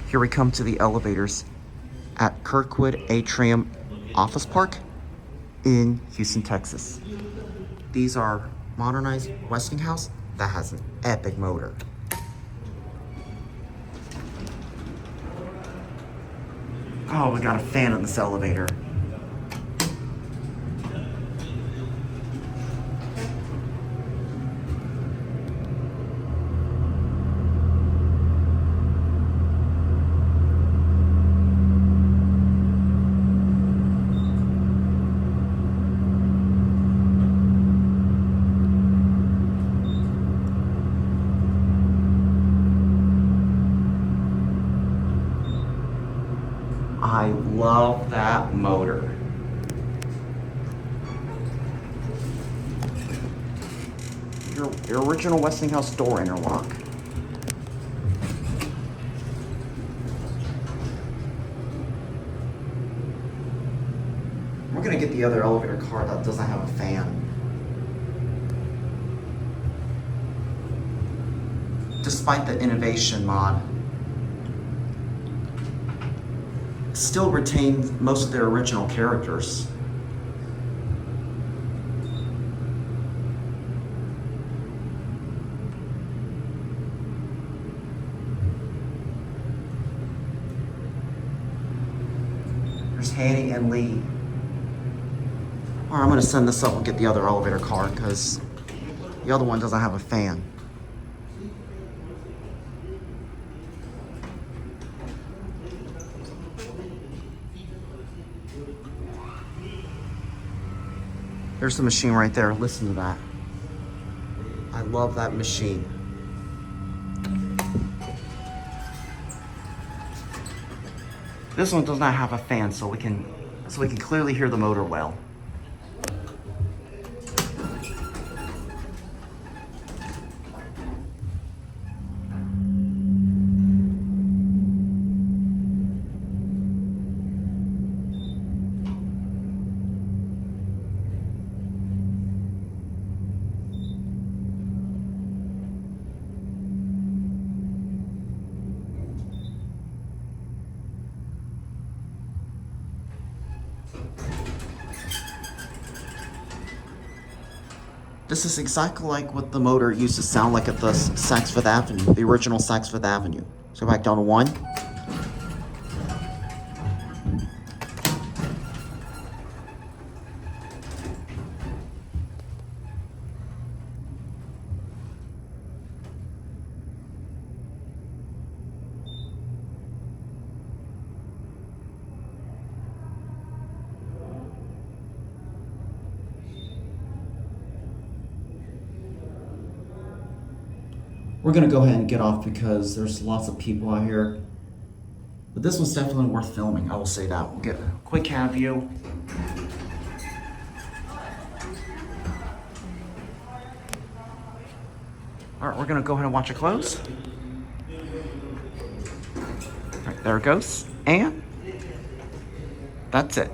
Here we come to the elevators at Kirkwood Atrium Office Park in Houston, Texas. These are modernized Westinghouse that has an epic motor. Oh, we got a fan in this elevator. I love that motor. Your original Westinghouse door interlock. We're gonna get the other elevator car that doesn't have a fan. Despite the innovation mod, still retained most of their original characters. There's Hanny and Lee. Alright, I'm gonna send this up and get the other elevator car because the other one doesn't have a fan. There's the machine right there. Listen to that. I love that machine. This one does not have a fan, so we can clearly hear the motor well. This is exactly like what the motor used to sound like at the Saks Fifth Avenue, the original Saks Fifth Avenue. So back down to 1. We're gonna go ahead and get off because there's lots of people out here. But this one's definitely worth filming, I will say that. We'll get a quick cab view. All right, we're gonna go ahead and watch it close. All right, there it goes. And that's it.